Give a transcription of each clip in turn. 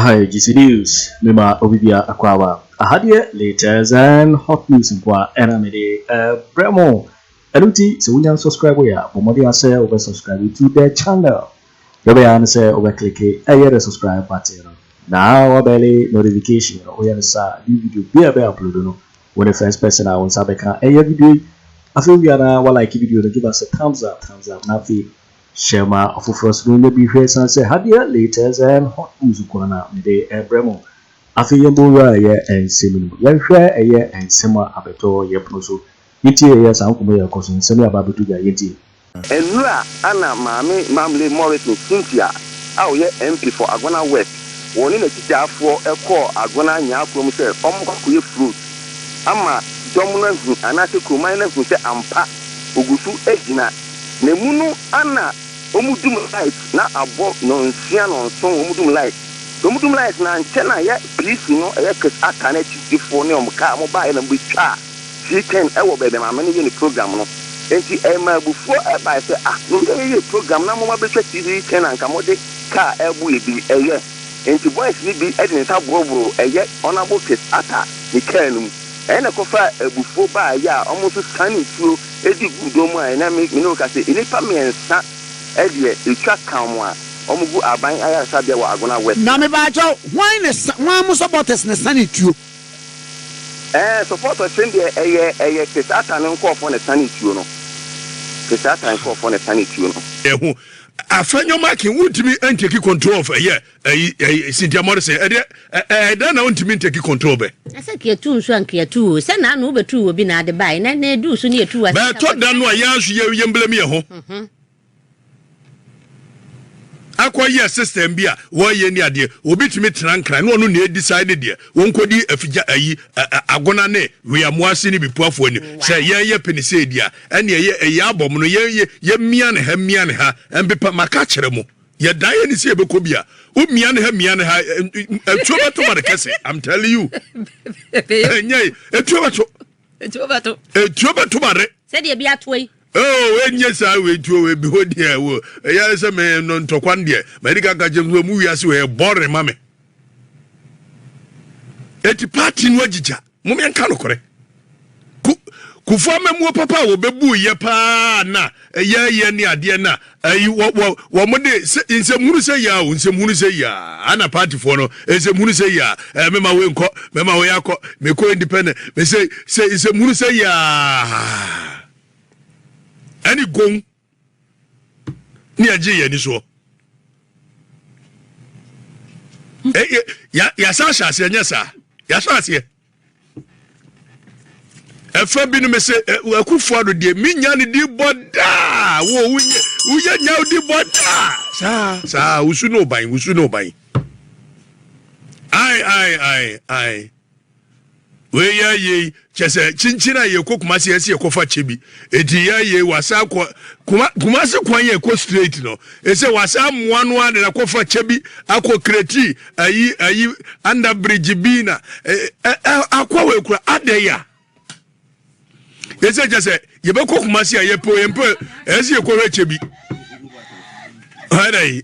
Hi, GC News. Mima Obibia Akwawa. Ahadie latest and hot news in Kwa Enamide Bremo. Eluti, so we can subscribe ya. Bomodi ase over subscribe to their channel. Yobe anse over click the subscribe button. Now obele notification. Oya sa new video be upload no. When the first person I want sabeka video. I feel we are like video to give us a thumbs up. Nafi. Shema Ato Forson maybe here and say Hadia latest and hot news ukwana mide Bremo. Afenyo Markins Expósey. Ya share eye and sema abeto ye proso. Yiti ye sankume ya koso nsemi ababetu ya yiti. Enura ana mamle Morrison cynthia awo ye MP for Agona West. Woni na titi afo ekọ Agona nya akrom se omkwakoye fruit. Ama dominant anase kromai na hu se ampa ogusu ejina. Nemunu ana omudum light na abo no nsia no nso omudum light na nchena ya police no ya kes aka na chiefo ne omka mo ba na mbitwa chicken ewo bebe ma mane ye program no enti ma bufo e ba se no ye program na mo ma betwa TV ken anka mo de ka ebu ebi eye enti boys ni bi edin ta brobro eye onabo kes aka ni kenum ena ko fa bufo ba ya omo so sani tuo edi gudo mu na me no ka se inipa mensa edie etwa kanwa omugu aban aya sabia wa Agona West na me ba jo wan mo supporters na sani tuo supporters send eye kesata no nko fo na sani tuo no kesata nko fo na sani tuo no ehu Afenyo Markins ultimi take control of cynthia Morrison then na ultimi take control be asa ke tu nso anke tu se na no betu obi na de bai na edu so ne etu asa ba to dan no ayansu ye mblem ye ho akoye system bia wo ye ni ade obi tumi trankran no no na decide de won kodi afija Agona ne we amoase ni bipuafo ni se ye penise dia ene ye abom no ye mia ne ha embepa maka kire mo ye dan ye ni se ebeko bia o mia ne ha etuoba to mare kese I'm telling you enye etuoba to mare se de bia toyi oh, when yes, I will do a behold here. Yes, a man non to one dear. Medical gadgets will move as we are born, mammy. At the party in Wajija, Mumian Kanokore. Kufame mo papa wo bebu ye pa na ye ni ade na wo mo de nsem say ya nsem hunu say ya ana party for no nsem hunu say ya mema we nko mema we yakọ me ko independent me say nsem hunu say ya ani gong ni aje ye ni so ya sa se nya sa ya sa se efa bi no me se Akufo Addo de minya ne di boda wo uye nya di boda sa usu no ban ai we ye chese chinchina ye kokuma se ye kofa chebi edi ye wasa kuma se kwan ye ko straight no ese wasa moa no ade na kofa chebi akọ kreti ayi under bridge bina akwa we kura ade ya ese chese ye be kokuma se ye po ese ye ko we chebi hadai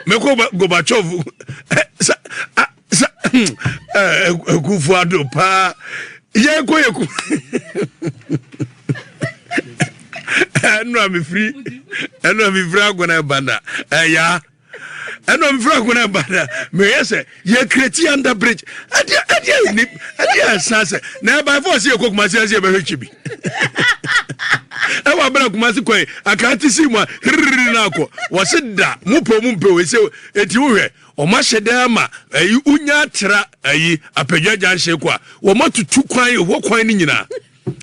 meko Gorbachev Akufo Addo pa ye ko eno am free Agona banda ya eno am free Agona banda me yese ye create under bridge ade asase na by force ye kokuma se ye be hwechibi e wa bra kuma se kwen akati si mu na akọ wasida mumpo we se eti wo hwe o ma shedama unya tra apagyaja nhye a wo matutu kwan wo kwan ni nyina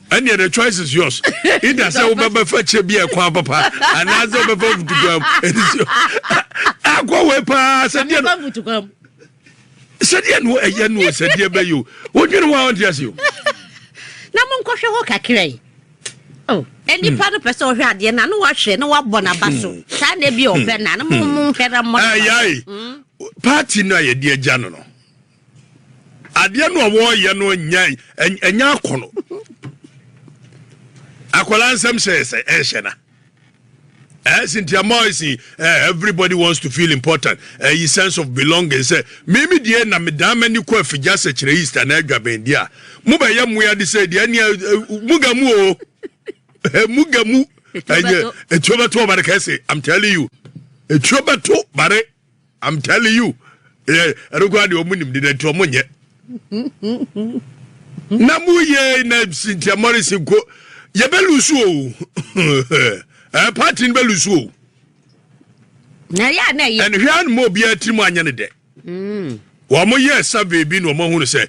and the choice is yours either say we be fa chebi e kwan papa and as we be futukwam akọ we pa se die no futukwam se die no eye no se die be you wo dwine wa on diase you na mo nkwohwe ho kakrai oh any part of person hwe ade na no wa hwe na wa bọ na baso sa na bi obe na mo hwera mo ai party no ye die agya no ade no wo ye no nyai enya akono akola nsem se ehye na Cynthia Morrison, everybody wants to feel important. His sense of belonging. Maybe the end, I'm a damn many for just a East and Agyapong. Muba Yamuya said, Mugamu, Mugamu, a Chobato Barakase. I'm telling you, a Chobato Bare. I'm telling you, I don't go to the woman did it to Amunya. Namuye na Cynthia Morrison go Yabeluso. Party in Beluso. And Ryan Mobia Timanya de. One more year, survey being no more who say,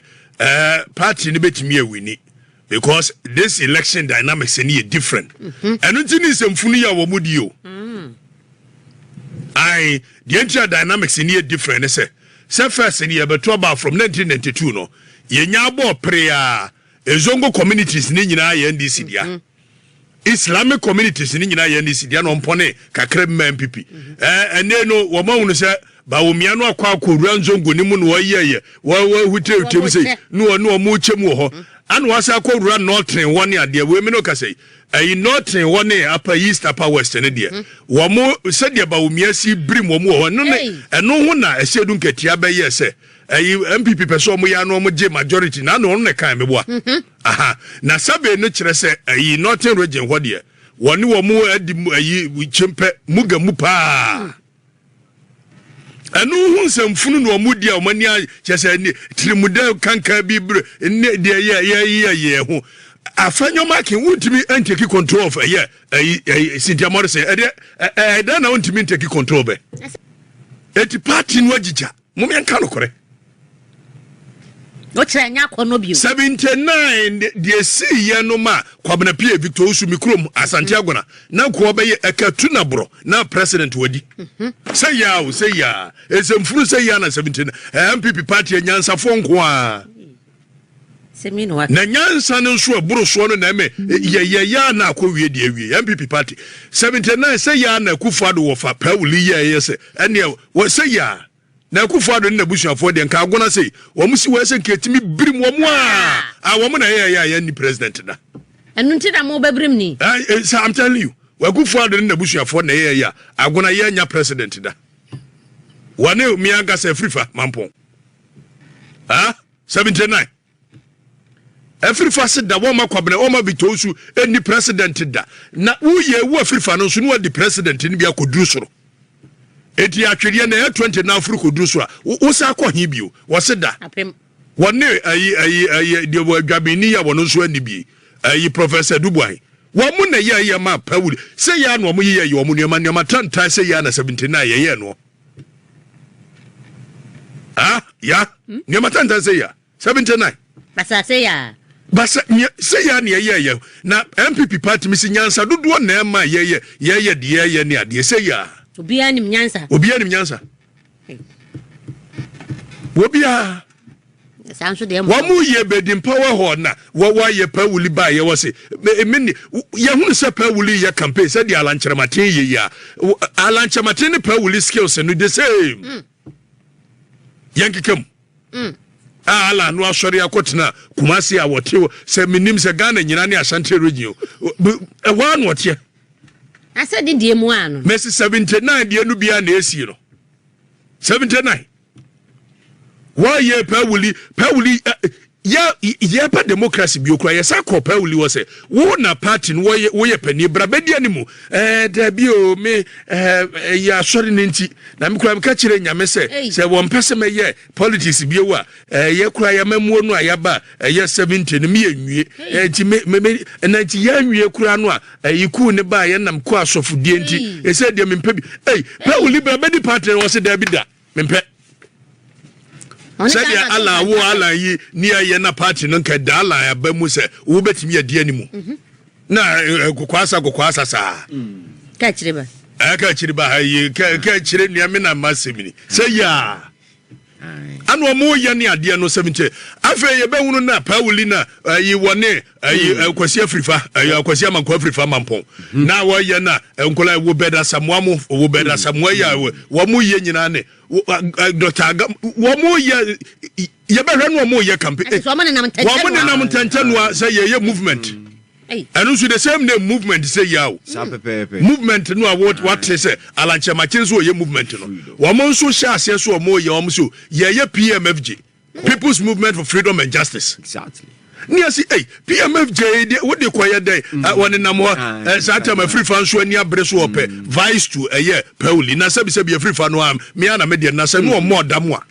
party in the bit me winnie. Because this election dynamics are different. And until is some funia or mudio. The entire dynamics in here different. I say, first in here, but about from 1992, no. Yenyabo prayer, Zongo communities in NDC dia. Islamic communities in NDC dia no mpone kakrem NPP. And then no woman say Bawumia no Kwaku Ranzongo ni mu no ye wa hutem say no mu chemu ho. And was I called run northern 1 year, dear women, no say. A northern 1 year, upper east, upper western, dear. One more said about me, see brim one more, no, and no one I said, don't get Yabe, yes, a MPP person, we are no majority, none on the kind of one. Aha, now Sabe nature say, a northern region, what dear. One more at the chimpe Muga Mupa. And no some funu no mudia mania just trimuda can't be yeah. Afenyo Markins want me and take control of Cynthia Morrison. I don't want to take control of it. It's party in Wajija. Mumian Kano correct. What's a yak or no view? 79, dear see Yanoma, Kwabena Victor Sumikrum, Asante Agona. Now Kwabena a Katuna bro, now President Wadi. Say ya, it's a full say Yana 17, MPP party and Yansa Fonkwa. Semino, Nanyan and Sua Broswan and Ame, ya na Kowi, MPP party. 79 say Yana Akufo Addo for Pauli, yes, and what say ya? Na Akufo Addo na bush for the nka agona say wo musi we se nketimi birim wo mu a wo mu na ya ni president na enu nti na mo babrim ni I'm telling you Akufo Addo na bush for na ya agona ya nya president da wane mi anga se Afrifa mampon 79 Afrifa se da wo ma Kwabena o ma bitosu eni president da na wo ye wo Afrifa no so no di president ni bia koduru soro eti atwede na 20 na Afrika duso a wo sa akọ hibio wo se da wone ayi de gabby ni ya wono so ani bi ayi professor Dubois wo mu na ye ma Paul se ya no mo ye wo mu ne ma tantan se ya na 79 ye no ya ne ma tantan se ya 79 basa se ya ne ye na MPP party misi nyansa dodo na ma ye de ne ade se ya Obia ni mnyansa. Wobia. Sanso de mo. Wamu ye bedin power ho na. Wa ye Pawuli ba ye wose. Me ye hunu se Pawuli ye campaign se di alankyerematen ye ya. Alankyerematen ne Pawuli skills no the same. Yankikam. Ala no asori akotena Kumasi a wote se minim se Ghana nyina ne Asante region. E wa no wote. I said the dear one. Messi 79 dear Nubia Nesi, 79. Why ye Pawuli, pa democracy be cry, yes, I call Pawuli was a wona party, way a penny, brabedi animal, debut me, ya sorry ninty, Namkram catching Yamese, say one person may ye, politics be wa, ye cry a memoir, yaba, yes, 17, me and 90 young ye cranwa, you couldn't buy and I'm quash of DNT, he said, them in Pebi, Pawuli, brabedi party was a debida, Mimpe. Said ya ala wo ala yi near yena party no ka da ala ba mu se wo betimi ade animu na kokwasa sa ka chiriba ka chiriba yi ka chire nua me na masemini say ya anu mo ye ne ade no 70 afa ye be hunu na Pawuli na yi wone yi kwasi Afrifa yi kwasi amanko Afrifa mampon na wo ye na nkola wo beda samuamu wo beda samuwa ya wo mu ye nyina ne Dr. Wamo ye be hwenu mo ye campaign. Wamo ne nam tantanwa say ye movement. And also the same name movement say yaw. Movement no what say alanche machenso ye movement no. Woman so share so mo ye omso ye PMFG. People's Movement for Freedom and Justice. Exactly. Near see, PMFJ, what they quiet day, one in a more, as I tell my free fans when you breast vice to a year, Pauli, Nasabi be a free fan, Miana Media, Nasa, no more damn one.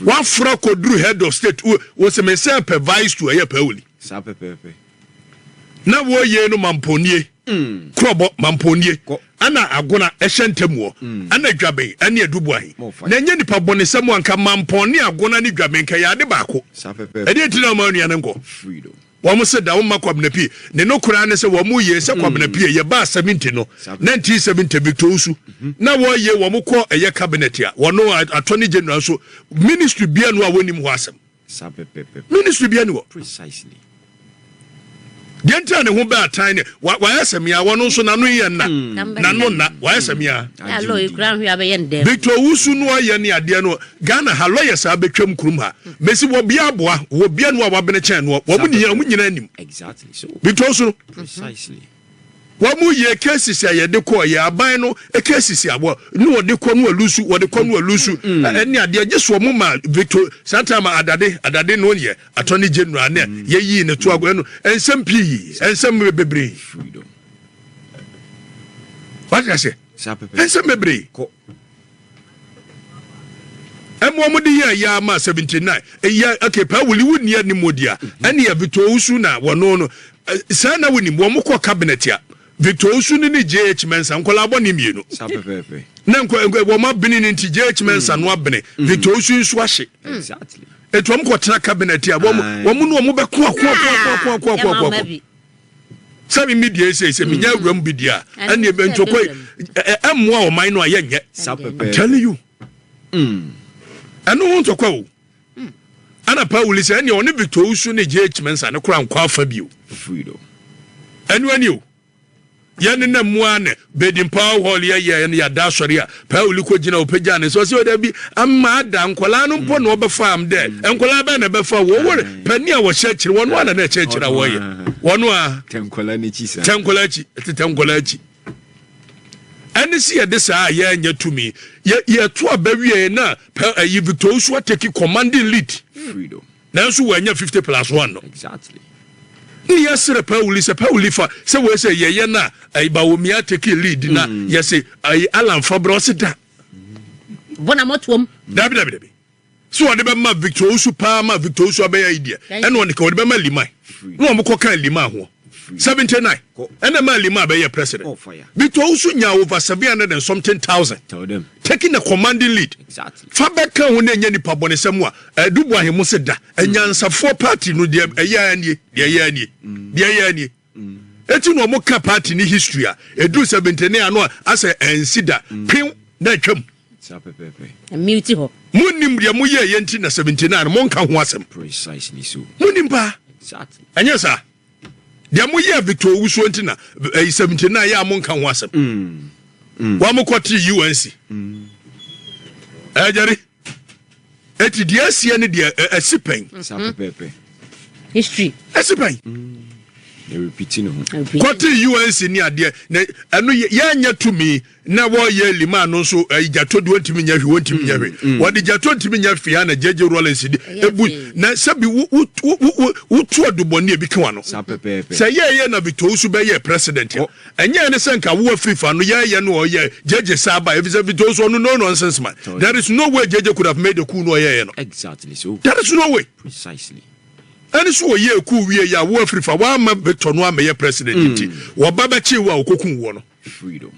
One frock or drew head of state was a message per vice to a year, Pauli. Now, war ye no mamponier. Krobo mamponye ana agona ehyentemwo ana dwaben ana edubwahi na nya nipa bone semu anka mamponi agona ni dwaben ka yade baako ede tina ma nua ne nko wo mo se da wo makwabna pie ne no kura ne se wo mo ye se kwabna pie ye ba 70 no 1970 victosu na wo ye wo mo kɔ eye cabinet a wo no attorney general so ministry bia no a wonim ho asem ministry bia no precisely Genta ne ho ba tan ne wa yasamia wono so na no ye na wa yasamia ya lawyer kran hwa be ye ndem Victor Usu no ye ne ade no Ghana ha lawyers abetwam kurum ha mesi wo bia aboa wo bia no wa bene chen no wo mu nyina anim exactly so Victor Usu precisely wa mu ye cases ya ye de ko ye aban no e cases abo no wo de ko no alusu wo de ko no alusu ene ade ageso mo ma Victor Santama adade no ye attorney general ne ye yi ne to ago no ensem pii ensem bebre freedom what I say ensem bebre ko emo de ye ya ma 79 ya okay pa wuli wuni ya ni modia ene ya Victor Usu na wono no sana wuni mo mo ko cabinet ya Victor Usu ni JH Mensa nkola aboni mienu sapepepe na wo ma bini ni nti JH Mensa no abene Victor Usu nso ahye exactly eto mo ko tena cabinet ya wo mo no mo be ko Sammy media say me nya awram bidia ene be ntoko emmoa o man no ayenye sapepepe tell you eno ntoko o ana pa wuli say ene oni Victor Usu ni JH Mensa ne kura nkwa afa bio freedom eno ani o yani na muane bedin power hall ya da sori a pa uli ko gina opagya ne so se oda bi amma da nkola no mpo na obefa am de nkola ba na befa wo wore pani a wo hyekire wono ana na hyekire wo ye wono a tenkola ni chi sa tenkola chi ani si ye de sa ya nya tumi ye to abawie na yi Victor Usu take commanding lead freedom na so wa nya 50+1 no exactly ni yasere Pauli se Pauli fa se we se ye na Bawumia take lead na yese Alan Fabro se da bona motom dabi so ode be ma Victor Usu pa ma Victor Usu abeya idea ene one ka ode be ma Liman no mo ko kan Liman ho 79 ene ma Liman abeya president Victor Usu nya over 700 and something thousand tell them taking the commanding lead exactly fa be kan ho na nya nipa bone semu a dubu ahemu se da anyansafo party no de ya ani eti no mo ka party ni history a edu 79 ano asa ensida pin na twam sapepepe mute ho munim de mo ye nti na 79 mo nka ho asem precisely so munim pa exactly anya sa de mo ye Victor Usu nti na 79 ya mo nka ho asem wa mo kwoti UNC ajari eti de asie ne de asipen sapepepe history asipen they repeating kwoti UNC ni ade na eno ya nya tumi na wo ye lima no so Jato de wontimi nya hwe wo de Jato ntimi nya hwe na jeje Rollins di ebu na sabi wo aduboni e bi kan no say ye na Victor Usu be ye president ya enye ne senka wo Afrifa no ye no ye jeje saba if Victor Usu no nonsense man there is no way jeje could have made a coup no ye no exactly so there is no way precisely and so ye ku wie ya wo Afrifa wa ma Victor no am ye president ti wo baba chi wa okokun wo no freedom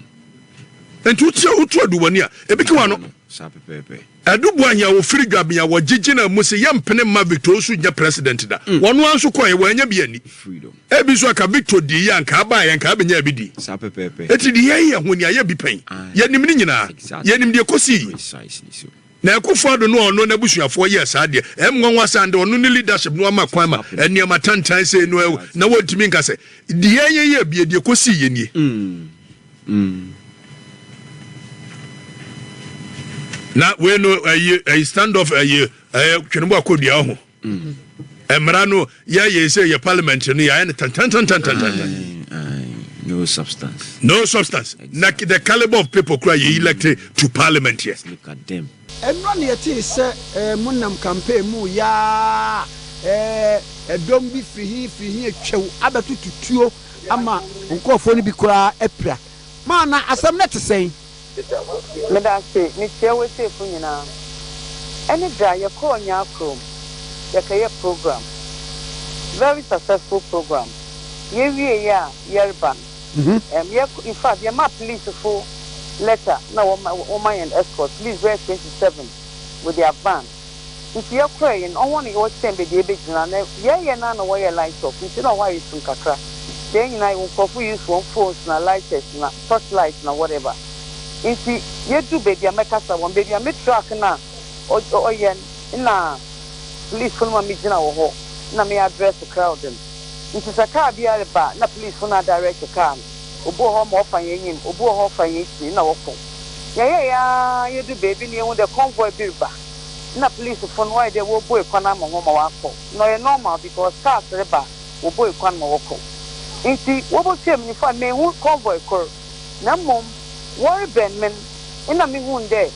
and to aduboni a e bi kan no sapepepe adubu anya wo firi gabby wo gigina mu se yempene ma Victor Usu nya president da wono anso koye wanya bi ani freedom e bi so aka Victor di ya nka ba ya nka benya bi di sapepepe eti di ye honi aye bi pen ye nim ni nyina ye nim de kosi precisely so na Akufo Addo no ono na busuafo ye sa de emnwanwa sande ono ni leadership no ama kwan ma eniama tantan se no na wontimi nka se di ye bi de kosi ye nie na we no a stand off a twenbo akodua ho Emrano, you say your parliament, no substance. No substance. Exactly. The caliber of people cry you elected to parliament here. Look at them. And run your tea, sir, Munam campaign, mu ya, don't be free, chow, abatu to two, ama, uncle for be cry, epra. Mana, as I'm not to say. Madam say, Miss Yaway say for you now. Any day you call your chrome, your career program. Very successful program. Year. In fact, your map police full letter. Now, my and escort, please wear 27 with their van. If you're crying, I want you to send the big and none of where your lights off. You know why it's in Kakra. Then I will for use one phone, na lights, na torch lights, na whatever. If you do baby, I make us one baby, I make track now. Or yen in a police from a meeting or na me address the crowd. It is a car be a bar, na police for not direct the car. Obo home off and yin, Obo off and yin, no phone. Yeah, you do baby, you want the convoy bill back. Na police for why they will boy Kwanam or Wako. No, normal because cars the bar will boy Kwan Wako. In see, what was him if I may won't convoy cur. No mom, worry Benman, in a me wound there.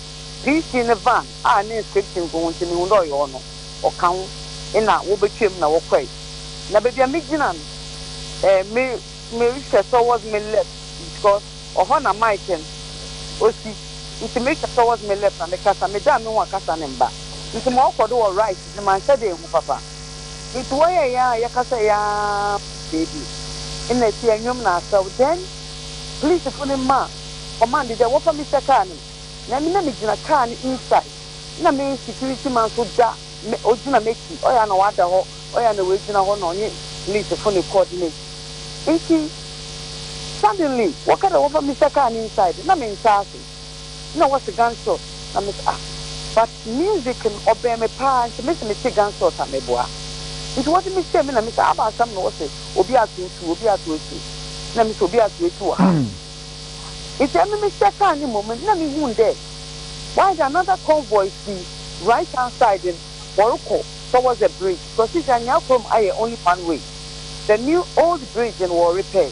This in a van, I need scripting going to know your honor or count in a will become no quay. Na baby a midginan me reach towards me left because of honor my ten osi it make towards me left and the casa me da me wa casa nemba it mo ko do right the man said e hu papa it why ya casa ya baby in the see anyum na so then please for the man command the what for Mr. Kani na me gina car inside na me security man so da me ojina make oya na wada ho oya na we gina ho no onye police for the coordinate. Suddenly, what kind of over Mr. Khan inside? Na me inside. No, what's the gunshot? Na me but music and obey me pa, and me say gunshot na me boa. It was me say me na me say about some no say obi atu. Na me say obi atu. It's me Mr. Khan ni moment na me hu there. Why is another convoy see right hand side in Morocco towards the bridge? Because it's from only one way. The new old bridge in war repair.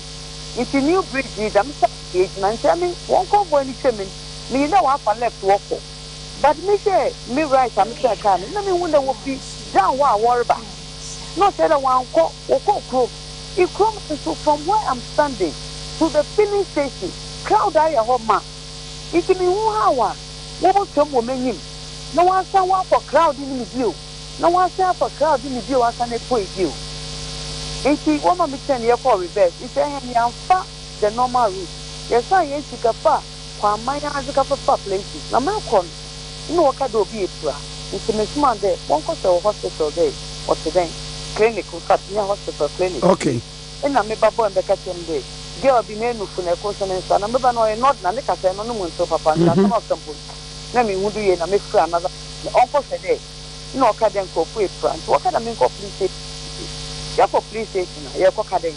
It's a new bridge, I'm saying, and tell me, one convoy any chairman, me know half a left walk. But me say, me right, I'm Mr. Khan, let me wonder what be down war about. Not that one call or call. It comes from where I'm standing to the filling station, crowd area home. It's me 1 hour. What some woman him? No one say one for crowd in the view. No one say for crowd in the view as an point view. And see, one of me 10 year for reverse. It's a far the normal route. Yes, I ain't sick of far. My hands a couple of places. Now, Malcolm, no, I can't be a pra. It's a misman there. One cost of hospital day or today. Clinic, near hospital clinic. Okay. And I'm a babu and the kitchen day. Girl be made for a question and son. I'm not not Nanika, no one so papa. Some of them. Let me would you and I make another. Uncle said, no, I can't go for a prank. What can I make of police? You for police station, you're cocking.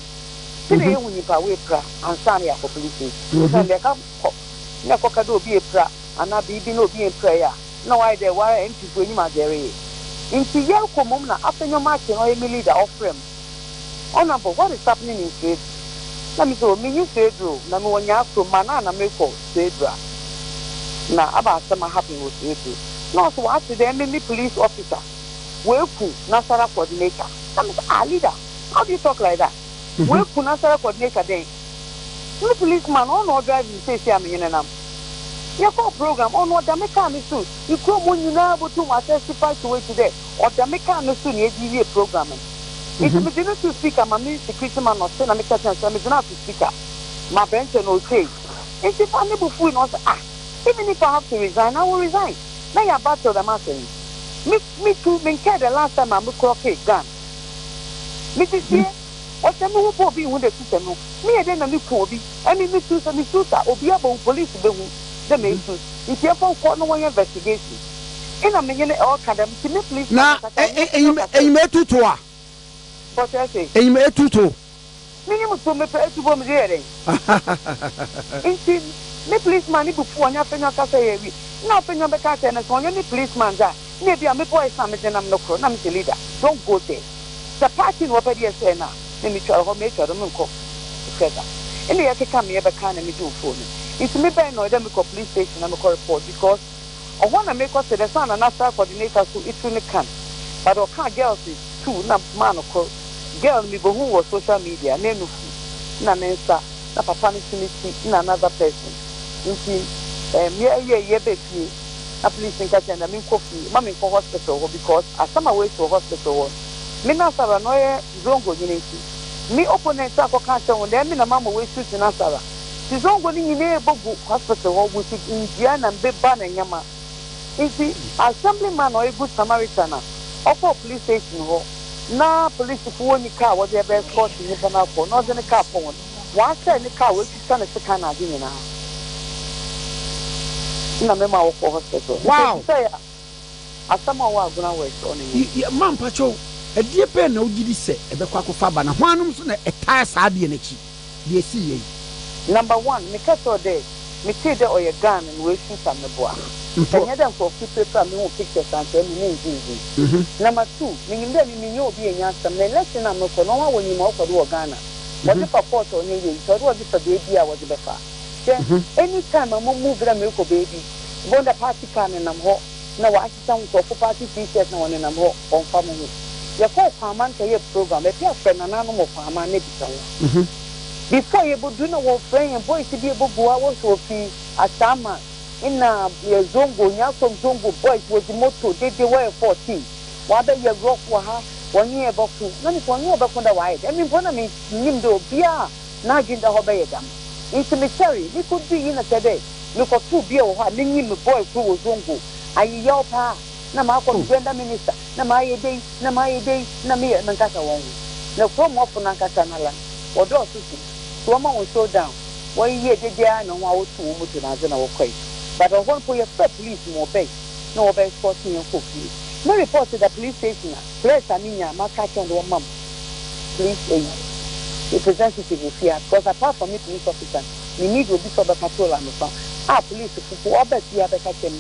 Today, when you go away, and Sammy for police station. They come, Nakokado be a pra, and I be no be in prayer. No idea why empty for him, Adorye. Into Agyapong Mumna, Afenyo Markins Expósey the offering. Honorable, what is happening in trade? Let me go, me you say, number 1 year from Manana Mako, Cedra. Now, about some happening with you. No, so after the enemy police officer, Kweku Nasara coordinator. Leader, how do you talk like that? Where Kunasara coordinator then? No policeman on no driving say I'm in them. Your call program on what the mechanism you come when you know able to testify to it today or the mechanism you programming. If you didn't to speak, I'm a security man or send a mechanism, I'm not to speak. My bench and okay. If you find able to not even if I have to resign, I will resign. Now you're back to the master. Me too, me care the last time I'm a croquet gun. Mrs. Here, what the move will be with the system. Me and then a new Kobe, and me too, and me too, or be able police the main. If you have for no one investigation. In a minute, all cadam, please. Now, a metu to what I say, a metu to minimum to me pay to bomb here. Indeed, me policeman before Afenyo Cafe. Now, Afenyo Campaign and only policeman that maybe I'm a boy, some and I'm not leader. Don't go there. The party no be say na. Me try ho me try do me nko. Together. And they can come here be can me do phone. It's me be no dem ko police station na me ko report because I want to make us the son and national coordinator so it will can. But I can't girls is two na man ko. Girl me go who was social media na no na mensa na papa ni sinisi na another person. Nti ye be fi a police in catch and I mean coffee mama in hospital because as some away to hospital me na sara no ye zongo nyinki me opponent akọ catch on dem me na mama we shoot na sara ti zongo ni nyine bogu hospital with India na mbeba na nyama nti assemblyman or a good Samaritan offer police station ho na police for ni car what they be escort ni bana ko no the car phone one say ni car we stand the car na di na na me ma wo hospital wow say asama wa guna we on ni man pacho edie pe na ogidi se ebekwa kofa ba na hwanum so na etaa saa de na chi de esi ye number 1 me kato de me see de oye gun and we shoot am boa enya dem for paper me wo pictures and tell me nzi number 2 me nyimde me nyo obi enya sam na election na me ko no wa woni ma ko do Ghana what the support on you so do the baby I was befa anytime I move gra me ko baby bonda party kan na ho na wa asita nko for party t-shirt na woni na ho on fa mo ye ko kwaman ka ye program e pia friend na no mo kwaman na bisa before you do no one friend and boys to be able to go so fi asama in ye zongo nya from zongo boys with the moto they were 14 wa be ye rock wa ha woni e boku na ni woni e boku da wa e me bona me nim do bia na jinda ho be ye dam into me sorry we could be in a today look for two bia ho ni nim boy ku zongo ayi yaw pa na ma ko brenda minister na ma ye dey na me na nkasa won na from up na nkasa na la odo so so ma won show down why ye dey there na wa wo tu mu to na ze na wo kwai but I want for your police mo be no be sporting and coffee no report to the police station place aninya ma catch and one mom police representative of here because apart from me police officer we need to be so the patrol and police for obet here be catch them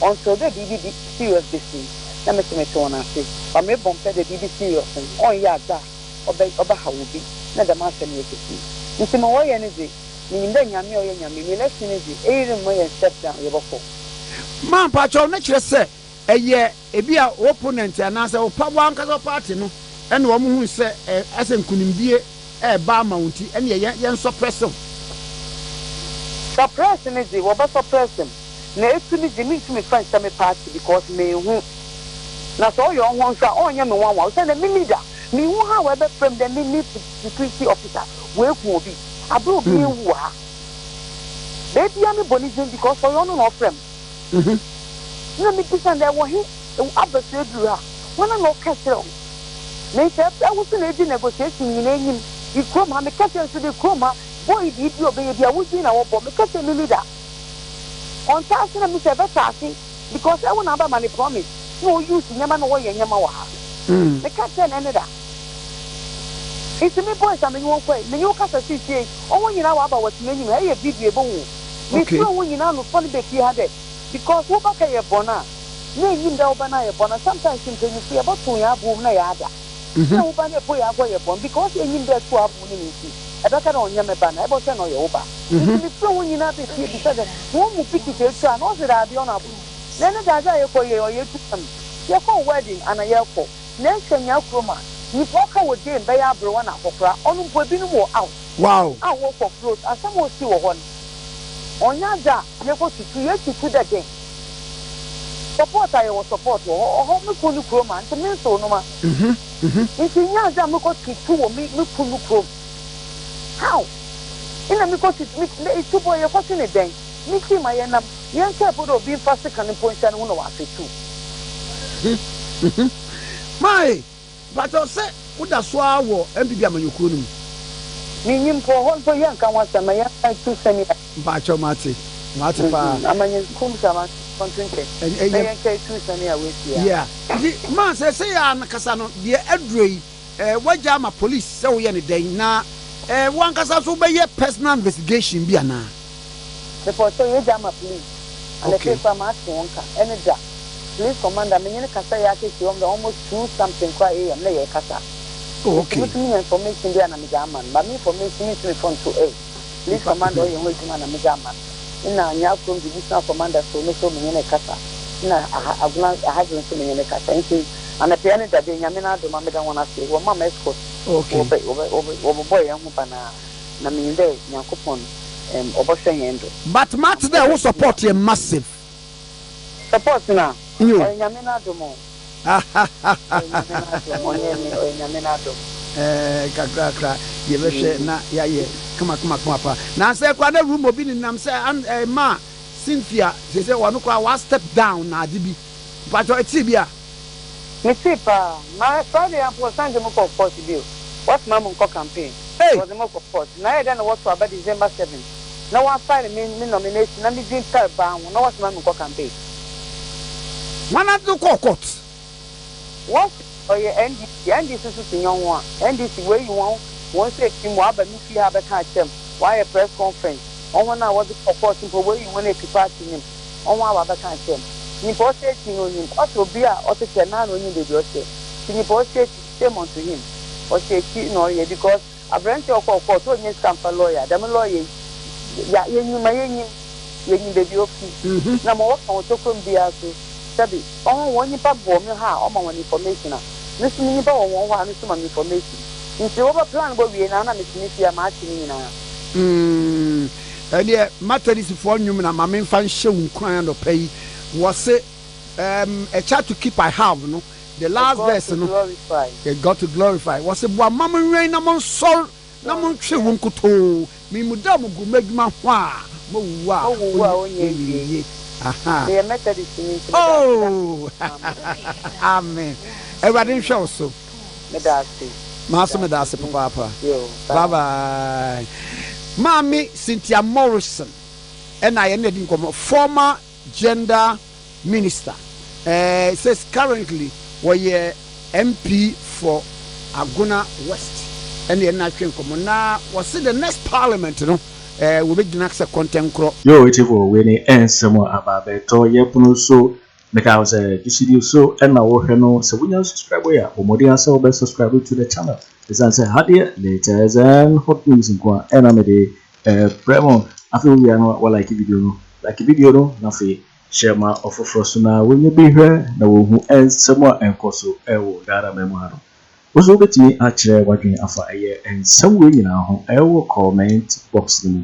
on so the BB serious business na me to one say but me bomb the BB serious on ya da oba ha wo bi na da ma se me kesi nti mo wo ye ne de ni nda nyame o ye nyame ni election ne de e mo ye step down ye boko man pacho na kire se eye ebi a opponent anase o pa wan ka party no ene wo mu hu se ase nkunimdie e ba mounti ene ye suppress ne de wo ba suppress na etu ni de mi friend me party because me hu na so yo won sha onye me wan wa so na me leader me hu ha we be from the me security officer we ku obi abro bi wu ha baby am bonizin because for you no frame na me kisan there wo he abese duru ha wona no kessel na se e wo na di negotiation ni na enyim di krom ha me kessel so di krom ha boy di obe bi a wo di na wo bo me kessel ni leader on task na me se be task because I wona ba man promise no use nyama no wo ye nyama wa ha me kessel na ne da it's me boys am you kwai me you kasa sisi o wonyina wa ba watime nyim e ye video ebo wu me so wonyina no fun be fi ha de because wo ba ka ye bona na nyim da wo ba na ye bona sometimes you can see about to ya bu na ya da na wo ba na bo ya go ye bon because nyim da to abu ni nti e ba ka na onya me ba na e bo se no ye wo ba me so wonyina be fi bi se de wo mu piki te twa no se da bi ona bu na ne da za ye ko ye o ye tu ye ko wedding ana ye ko na nya kroma ni poka wo dey be ya bro na kokra onu mpo bi no wo out wow awo for close asamo si wo hon onya da ye ko tutu ye tutu da den support ayo wo support wo me ko ni kroma nti me so no ma nti nya da me ko tutu wo me ko ni krom how ina me ko tutu me tu boy ye ko si ne den me ti ma ye na ye nka bodo bi fast kan poncha no no wa fetu mai but I say uda so awo NPP amanyokuro no ni nyimpo hon so yan kan wasa ma yan tu sani ba cho mate pa amanyen kum sama kontinke yan kai tu sani a we yeah di man say ya nakasa no de adroi waja ma police say wo ye ne den na wan kasa so be ye personal investigation bi ana the so ye jama police and the paper ma ask wonka ene da police commander me nyene kasa ya ke si almost 2 something kwa am na ye kasa Okay. Information there na me man. But me information is referred to A. Please commander you will man na me man. Ina nya from the divisional commander so no so me ne kasa. Ina aguna ahadun so me ne kasa. Nti ana piano da be nyame na do ma me da wona se. Wo mama escort. Okay. Obo boy yan hu na me nde Nyankopon oboshe yendo. But match there who support you massive. Support na. Nyame na do mo. Kakra yebehwe na yaye kama pa na say kwa na room obi ni nam say ma cynthia say wonu kwa wa step down na ade bi but eti bia me see pa my Friday am for Sunday mo for court bill what ma mo campaign was mo for court na e then what to about December 7 na one file me nomination na me din tell ba na what ma mo campaign wana do court what or your NDC is in your one NDC where you want once a team will have a new have a catch why a press conference on one hour the supporting for where you want to party him on one hour catch him you post it on him also be a otchere now on you the dossier you post it same on to him or say no because a branch of court on your campaign lawyer the lawyer yeah you may baby okay now more on to come be as sabi one you pap bomb ha on information this mean ba won wa no some information nti over plan bo wie na me tinifia ma atini na dia matterisi for nyum na ma me fan hye wunkran no pay was a child to keep I have no the last verse no it got to glorify was bo mama nwen na mon sol na mon twe wunkoto mi mudam gu magma ho a mo wa onye aha the methodist oh amen everybody show so medasi papa bye bye mami Cynthia Morrison and I ended former gender minister says currently we MP for Aguna West and the national na was the next parliament you know we be the next content crop yo it for we ni ensemo ababeto yepuno so because you so and now we know so we subscribe ya omodi asa obe subscribe to the channel this is hadie latest and hot news nkwa enamede premo after we are no like video no na fe share ma Ato Forson na we be here na wo hu ensemo enkoso ewo dara memaro oso betimi akire wadwen afa eye ensem we nyina ho ewo comment box ni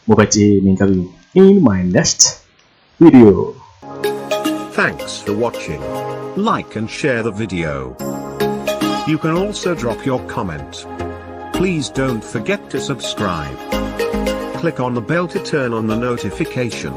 mo beti minkabi in my next video. Thanks for watching. Like and share the video. You can also drop your comment. Please don't forget to subscribe. Click on the bell to turn on the notification.